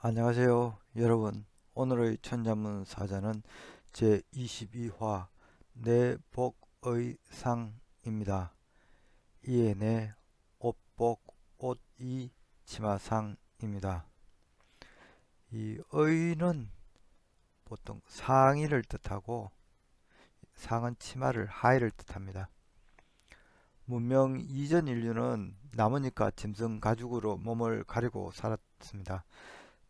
안녕하세요, 여러분. 오늘의 천자문 사자는 제22화 내복의 상입니다. 이에 내 옷복 옷이 치마상입니다. 이 의는 보통 상의를 뜻하고 상은 치마를 하의를 뜻합니다. 문명 이전 인류는 나무니까 짐승 가죽으로 몸을 가리고 살았습니다.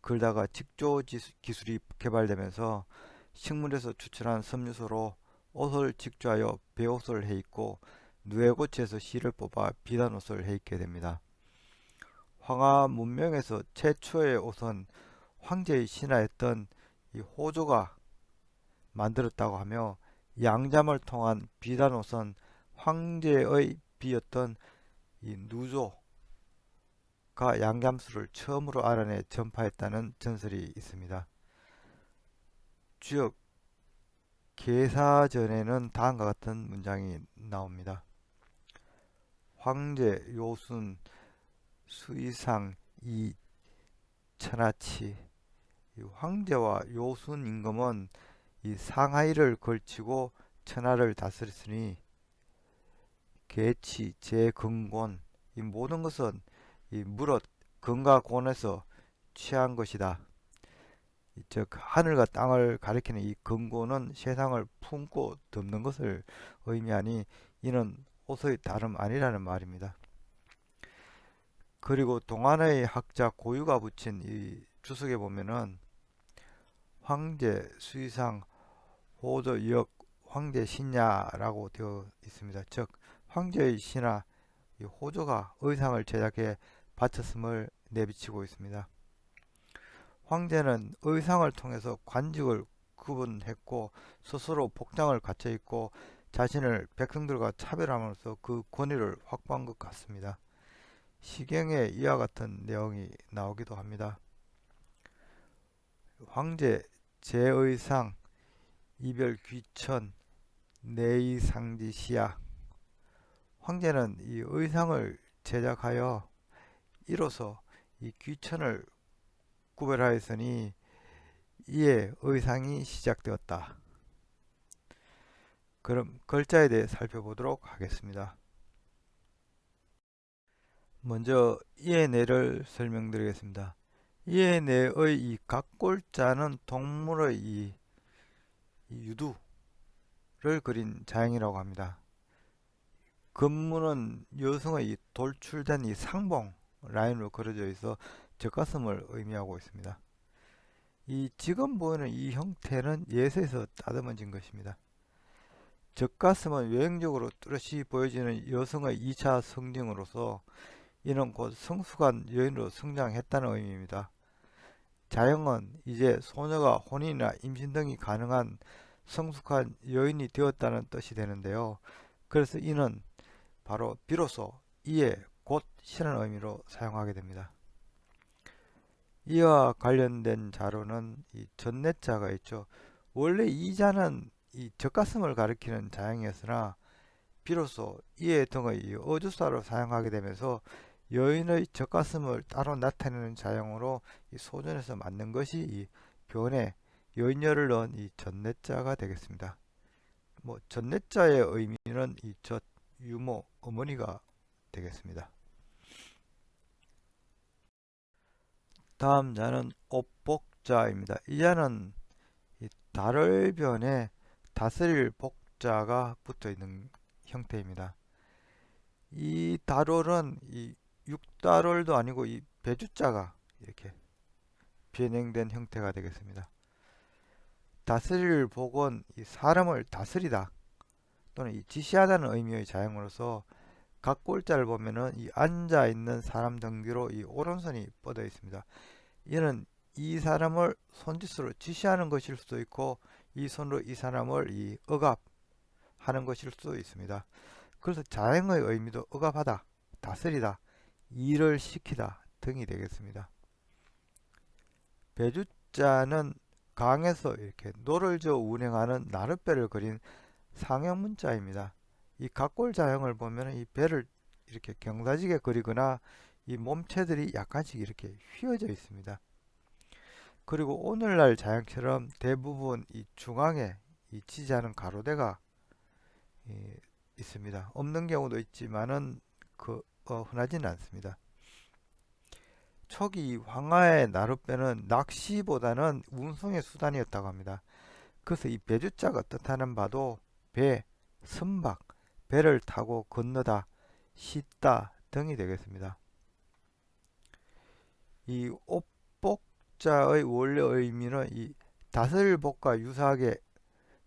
그러다가 직조 기술이 개발되면서 식물에서 추출한 섬유소로 옷을 직조하여 베옷을 해입고 누에고치에서 실을 뽑아 비단옷을 해입게 됩니다. 황하 문명에서 최초의 옷은 황제의 신하였던 이 호조가 만들었다고 하며 양잠을 통한 비단옷은 황제의 비였던 이 누조가 양잠수를 처음으로 알아내 전파했다는 전설이 있습니다. 즉 계사전에는 다음과 같은 문장이 나옵니다. 황제 요순 수의상 이 천하치. 이 황제와 요순 임금은 이 상하이를 걸치고 천하를 다스렸으니 계치 제근곤 이 모든 것은 이 무릇 근과 곤에서 취한 것이다. 즉 하늘과 땅을 가리키는 이 근고는 세상을 품고 덮는 것을 의미하니 이는 옷의 다름 아니라는 말입니다. 그리고 동안의 학자 고유가 붙인 이 주석에 보면은 황제 수의상 호조 역 황제 신야라고 되어 있습니다. 즉 황제의 신하 이 호조가 의상을 제작해 바쳤음을 내비치고 있습니다. 황제는 의상을 통해서 관직을 구분했고 스스로 복장을 갖춰 입고 자신을 백성들과 차별함으로써 그 권위를 확보한 것 같습니다. 시경에 이와 같은 내용이 나오기도 합니다. 황제 제의상 이별 귀천 내의상지시야. 황제는 이 의상을 제작하여 이로써 이 귀천을 구별하였으니 이에 의상이 시작되었다. 그럼 글자에 대해 살펴보도록 하겠습니다. 먼저 이에 내를 설명드리겠습니다. 이에 내의 이 각골자는 동물의 이 유두를 그린 자형이라고 합니다. 근무는 여성의 이 돌출된 이 상봉 라인으로 그려져 있어 젖가슴을 의미하고 있습니다. 이 지금 보이는 이 형태는 예서에서 따듬어진 것입니다. 젖가슴은 외형적으로 뚜렷이 보여지는 여성의 2차 성징으로서 이는 곧 성숙한 여인으로 성장했다는 의미입니다. 자형은 이제 소녀가 혼인이나 임신 등이 가능한 성숙한 여인이 되었다는 뜻이 되는데요. 그래서 이는 바로 비로소 이에 곧 실은 의미로 사용하게 됩니다. 이와 관련된 자료는 이 전내자가 있죠. 원래 이 자는 이 젖가슴을 가리키는 자형이었으나 비로소 이에 등의 어조사로 사용하게 되면서 여인의 젖가슴을 따로 나타내는 자형으로 이 소전에서 만든 것이 이 변에 여인열을 넣은 이 전내자가 되겠습니다. 전내자의 의미는 이 젖, 유모, 어머니가 되겠습니다. 다음 자는 옥복자입니다. 이 자는 이 달을변에 다스릴 복자가 붙어 있는 형태입니다. 이 달월은 이 육달월도 아니고 이 배주자가 이렇게 변형된 형태가 되겠습니다. 다스릴 복은 이 사람을 다스리다 또는 이 지시하다는 의미의 자형으로서 각 골자를 보면은 이 앉아 있는 사람 등뒤로 이 오른손이 뻗어 있습니다. 이는 이 사람을 손짓으로 지시하는 것일 수도 있고 이 손으로 이 사람을 이 억압하는 것일 수도 있습니다. 그래서 자행의 의미도 억압하다, 다스리다, 일을 시키다 등이 되겠습니다. 배주자는 강에서 이렇게 노를 저어 운행하는 나룻배를 그린 상형 문자입니다. 이 각골 자형을 보면 이 배를 이렇게 경사지게 그리거나 이 몸체들이 약간씩 이렇게 휘어져 있습니다. 그리고 오늘날 자형처럼 대부분 이 중앙에 이 지지하는 가로대가 있습니다. 없는 경우도 있지만은 흔하지는 않습니다. 초기 황하의 나룻배는 낚시보다는 운송의 수단이었다고 합니다. 그래서 이 배주자가 뜻하는 바도 배, 선박, 배를 타고 건너다, 싣다 등이 되겠습니다. 이 옥복자의 원래 의미는 이 다스릴 복과 유사하게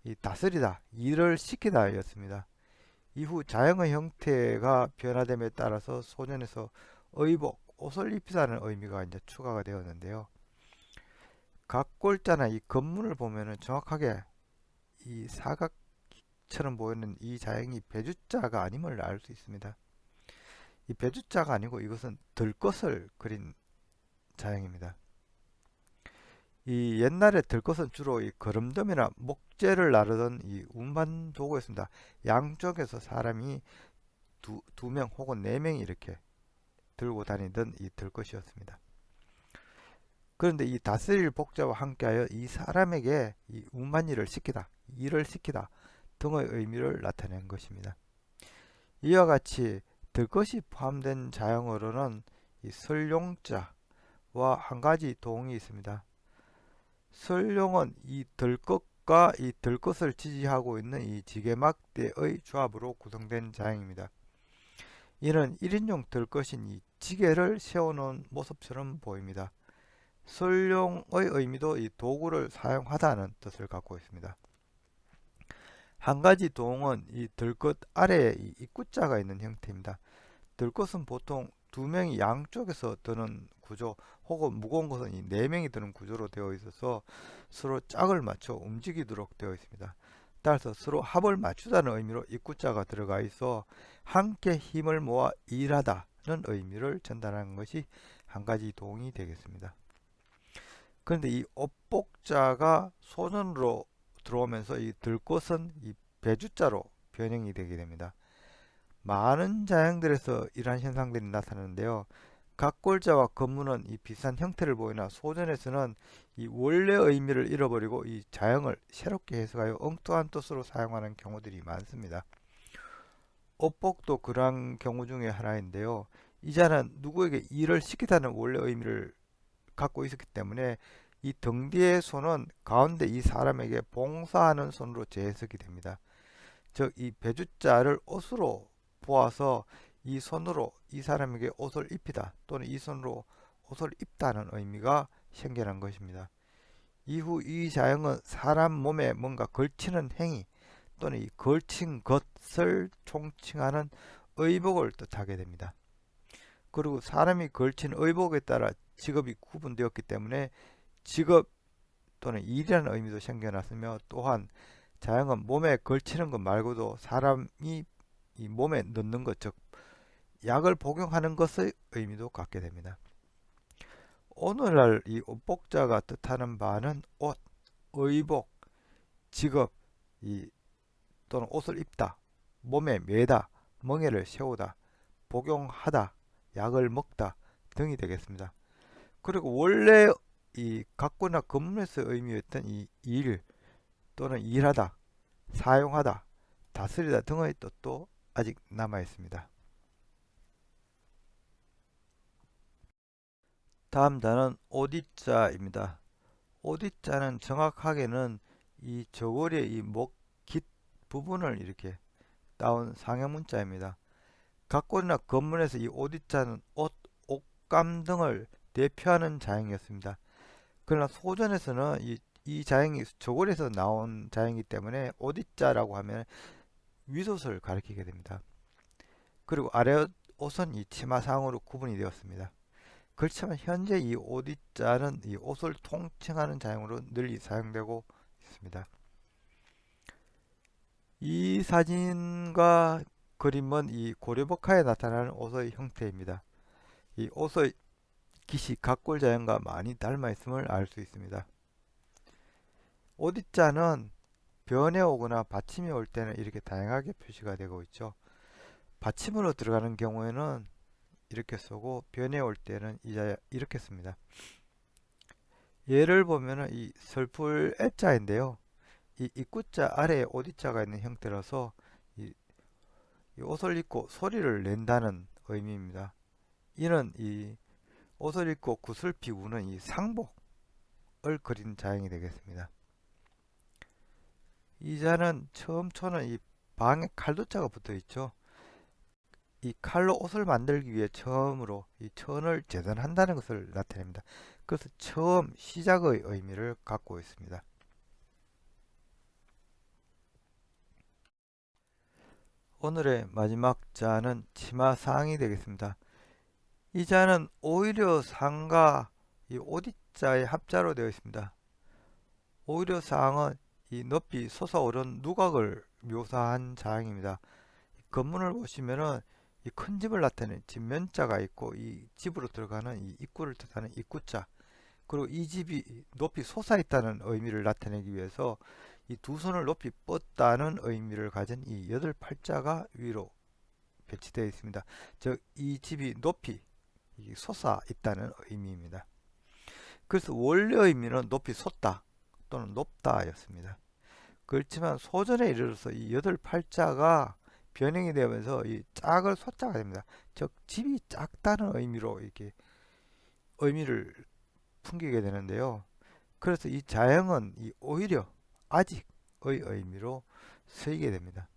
이 다스리다, 일을 시키다 였습니다. 이후 자형의 형태가 변화됨에 따라서 소년에서 의복, 옷을 입히다는 의미가 이제 추가가 되었는데요. 각골자나 이 건물을 보면은 정확하게 이 사각처럼 보이는 이 자형이 배주자가 아님을 알 수 있습니다. 이 배주자가 아니고 이것은 들것을 그린 자형입니다. 이 옛날에 들것은 주로 이 거름덤이나 목재를 나르던 이 운반 도구였습니다. 양쪽에서 사람이 두 명 혹은 네 명이 이렇게 들고 다니던 이 들것이었습니다. 그런데 이 다스릴 복자와 함께하여 이 사람에게 이 운반일을 시키다, 일을 시키다 등의 의미를 나타낸 것입니다. 이와 같이 들것이 포함된 자형어로는 이 설용자와 한 가지 도형이 있습니다. 설용은 이 들것과 이 들것을 지지하고 있는 이 지게막대의 조합으로 구성된 자형입니다. 이는 1인용 들것인 이 지게를 세워놓은 모습처럼 보입니다. 설용의 의미도 이 도구를 사용하다는 뜻을 갖고 있습니다. 한 가지 도형은 이 들것 아래에 이 입구자가 있는 형태입니다. 들것은 보통 두 명이 양쪽에서 드는 구조 혹은 무거운 것은 이 네 명이 드는 구조로 되어 있어서 서로 짝을 맞춰 움직이도록 되어 있습니다. 따라서 서로 합을 맞추다는 의미로 입구자가 들어가 있어 함께 힘을 모아 일하다는 의미를 전달하는 것이 한 가지 도형이 되겠습니다. 그런데 이 업복자가 소전으로 들어오면서 이 들것은 이 배주자로 변형이 되게 됩니다. 많은 자형들에서 이러한 현상들이 나타나는데요. 각골자와 건문은 이 비슷한 형태를 보이나 소전에서는 이 원래 의미를 잃어버리고 이 자형을 새롭게 해석하여 엉뚱한 뜻으로 사용하는 경우들이 많습니다. 업복도 그러한 경우 중에 하나인데요. 이 자는 누구에게 일을 시키다는 원래 의미를 갖고 있었기 때문에 이 등 뒤의 손은 가운데 이 사람에게 봉사하는 손으로 재해석이 됩니다. 즉 이 배주자를 옷으로 보아서 이 손으로 이 사람에게 옷을 입히다 또는 이 손으로 옷을 입다는 의미가 생겨난 것입니다. 이후 이 자형은 사람 몸에 뭔가 걸치는 행위 또는 이 걸친 것을 총칭하는 의복을 뜻하게 됩니다. 그리고 사람이 걸친 의복에 따라 직업이 구분되었기 때문에 직업 또는 일이라는 의미도 생겨났으며 또한 자형은 몸에 걸치는 것 말고도 사람이 이 몸에 넣는 것, 즉 약을 복용하는 것의 의미도 갖게 됩니다. 오늘날 이 옷복자가 뜻하는 바는 옷, 의복, 직업, 또는 옷을 입다, 몸에 매다, 멍에를 세우다, 복용하다, 약을 먹다 등이 되겠습니다. 그리고 원래 이 가꾸나 건물에서 의미했던 이 일 또는 일하다, 사용하다, 다스리다 등의 뜻도 아직 남아 있습니다. 다음 단어는 오디자입니다. 오디자는 정확하게는 이 저고리의 이 목, 깃 부분을 이렇게 따온 상형문자입니다. 각골이나 건문에서 이 오디자는 옷, 옷감 등을 대표하는 자형이었습니다. 그러나 소전에서는 이 자형이 저고리에서 나온 자형이기 때문에 오디자라고 하면 윗옷을 가리키게 됩니다. 그리고 아래 옷은 이 치마상으로 구분이 되었습니다. 그렇지만 현재 이 오디자는 이 옷을 통칭하는 자형으로 널리 사용되고 있습니다. 이 사진과 그림은 이 고려복화에 나타나는 옷의 형태입니다. 이 옷의 깃이 각골 자형과 많이 닮아 있음을 알 수 있습니다. 오디자는 변해 오거나 받침이 올 때는 이렇게 다양하게 표시가 되고 있죠. 받침으로 들어가는 경우에는 이렇게 쓰고 변해 올 때는 이렇게 씁니다. 예를 보면은 이 설풀 애자인데요. 이 입구자 아래에 오디자가 있는 형태라서 이, 이 옷을 입고 소리를 낸다는 의미입니다. 이는 이 옷을 입고 굿을 피우는 이 상복을 그린 자형이 되겠습니다. 이 자는 처음 초는 이 방에 칼도자가 붙어 있죠. 이 칼로 옷을 만들기 위해 처음으로 이 천을 재단한다는 것을 나타냅니다. 그래서 처음 시작의 의미를 갖고 있습니다. 오늘의 마지막 자는 치마상이 되겠습니다. 이 자는 오히려 상과 이 오디자의 합자로 되어 있습니다. 오히려 상은 이 높이 솟아오른 누각을 묘사한 자형입니다. 건물을 보시면은 이 큰 집을 나타내는 집면자가 있고 이 집으로 들어가는 이 입구를 뜻하는 입구자, 그리고 이 집이 높이 솟아 있다는 의미를 나타내기 위해서 이 두 손을 높이 뻗다는 의미를 가진 이 여덟 팔자가 위로 배치되어 있습니다. 즉 이 집이 높이 솟아 있다는 의미입니다. 그래서 원래 의미는 높이 솟다 또는 높다였습니다. 그렇지만 소전에 이르러서 이 여덟 팔자가 변형이 되면서 이 짝을 소자가 됩니다. 즉 집이 작다는 의미로 이렇게 의미를 풍기게 되는데요. 그래서 이 자형은 이 오히려 아직의 의미로 쓰이게 됩니다.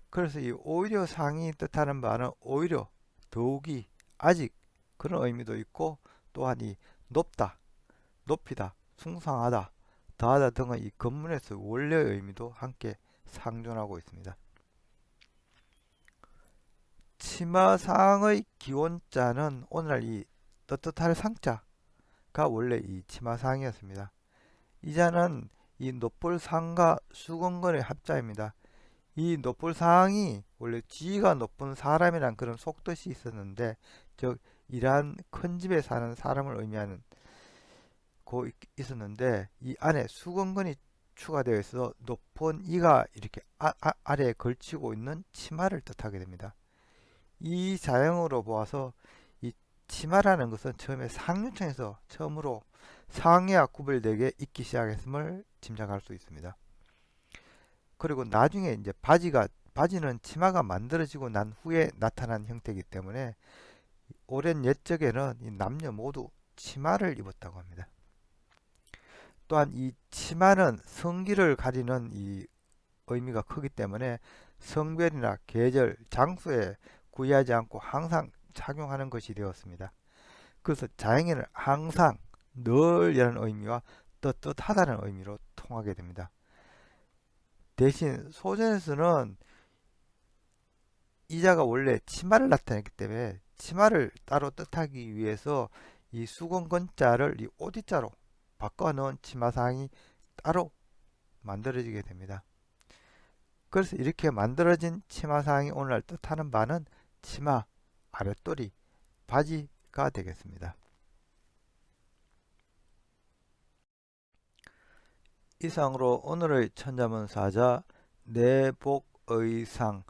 그래서 이 오히려 상이 뜻하는 바는 오히려 더욱이 아직 그런 의미도 있고, 또한 이 높다, 높이다, 숭상하다, 다하다 등의 이 건문에서 원래의 의미도 함께 상존하고 있습니다. 치마상의 기원자는 오늘날 이 떳떳할 상자가 원래 이 치마상이었습니다. 이 자는 이 높볼상과 수건건의 합자입니다. 이 높볼상이 원래 지위가 높은 사람이란 그런 속뜻이 있었는데, 즉 이러한 큰 집에 사는 사람을 의미하는 고 있었는데, 이 안에 수건건이 추가되어 있어서 높은 이가 이렇게 아래에 걸치고 있는 치마를 뜻하게 됩니다. 이 자형으로 보아서 이 치마라는 것은 처음에 상류층에서 처음으로 상해와 구별되게 입기 시작했음을 짐작할 수 있습니다. 그리고 나중에 이제 바지는 치마가 만들어지고 난 후에 나타난 형태이기 때문에 오랜 옛적에는 이 남녀 모두 치마를 입었다고 합니다. 또한 이 치마는 성기를 가리는 이 의미가 크기 때문에 성별이나 계절, 장소에 구애하지 않고 항상 착용하는 것이 되었습니다. 그래서 자행에는 항상, 늘이라는 의미와 떳떳하다는 의미로 통하게 됩니다. 대신 소전에서는 이자가 원래 치마를 나타냈기 때문에 치마를 따로 뜻하기 위해서 이 수건건자를 이 오디자로 바꿔 넣은 치마상이 따로 만들어지게 됩니다. 그래서 이렇게 만들어진 치마상이 오늘날 뜻하는 바는 치마, 아랫도리, 바지가 되겠습니다. 이상으로 오늘의 천자문사자 내복의상,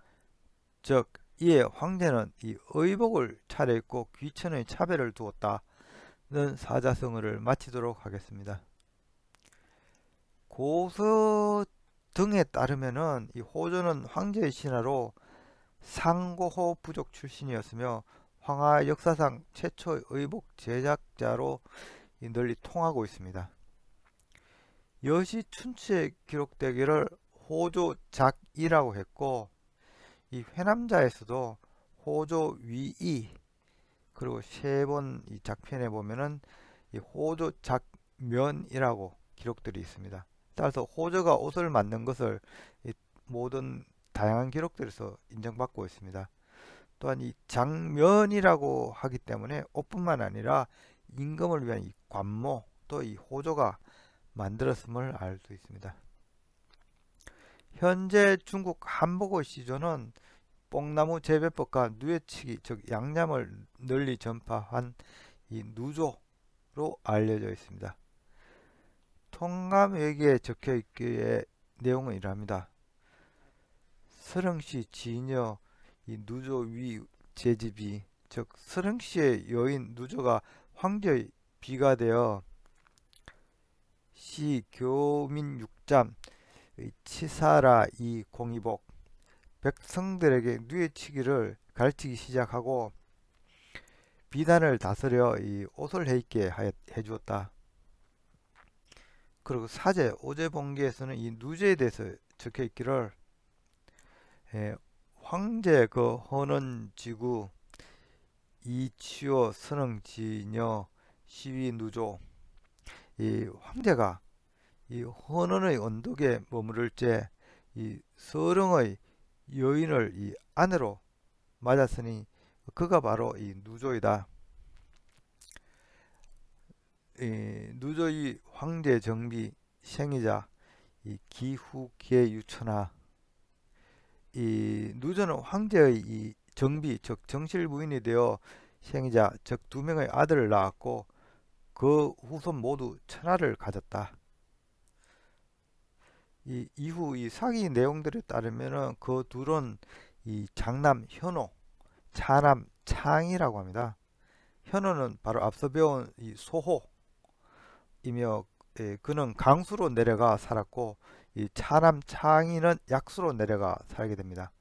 즉 이에 황제는 이 의복을 차려입고 귀천의 차별을 두었다는 사자성어를 마치도록 하겠습니다. 고서 등에 따르면은 이 호조는 황제의 신하로 상고호 부족 출신이었으며 황하 역사상 최초의 의복 제작자로 널리 통하고 있습니다. 여시 춘추에 기록되기를 호조작이라고 했고, 이 회남자에서도 호조위이, 그리고 세 번 이 작편에 보면은 이 호조작면이라고 기록들이 있습니다. 따라서 호조가 옷을 만든 것을 이 모든 다양한 기록들에서 인정받고 있습니다. 또한 이 장면이라고 하기 때문에 옷뿐만 아니라 임금을 위한 이 관모, 또 이 호조가 만들었음을 알 수 있습니다. 현재 중국 한복의 시조는 뽕나무 재배법과 누에치기, 즉 양념을 널리 전파한 이 누조로 알려져 있습니다. 통감회기에 적혀 있기에 내용은 이러합니다. 서령시 지녀 이 누조 위 제집이, 즉 서령시의 여인 누조가 황제의 비가 되어 시 교민 육잠 치사라 이 공이복 백성들에게 누에치기를 가르치기 시작하고 비단을 다스려 이 옷을 해입게 해주었다. 그리고 사제 오제본기에서는 이 누제에 대해서 적혀 있기를 예, 황제 그 헌원지구 이치오 선흥지녀 시위 누조 이 황제가 이 헌원의 언덕에 머무를 때 이 서릉의 여인을 이 아내로 맞았으니 그가 바로 이 누조이다. 이 누조의 황제 정비 생이자 이 기후계 유천하 이 누조는 황제의 이 정비 즉 정실 부인이 되어 생이자 즉 두 명의 아들을 낳았고 그 후손 모두 천하를 가졌다. 이 이후 이 사기 내용들에 따르면은 그 둘은 이 장남 현호, 차남 창이라고 합니다. 현호는 바로 앞서 배운 이 소호이며 그는 강수로 내려가 살았고 이 차남 창이는 약수로 내려가 살게 됩니다.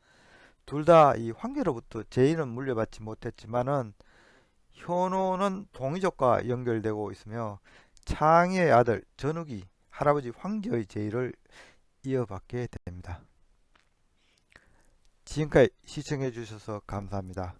둘 다 이 황제로부터 제의는 물려받지 못했지만은 현호는 동이족과 연결되고 있으며 창의의 아들 전욱이 할아버지 황제의 제의를 이어받게 됩니다. 지금까지 시청해 주셔서 감사합니다.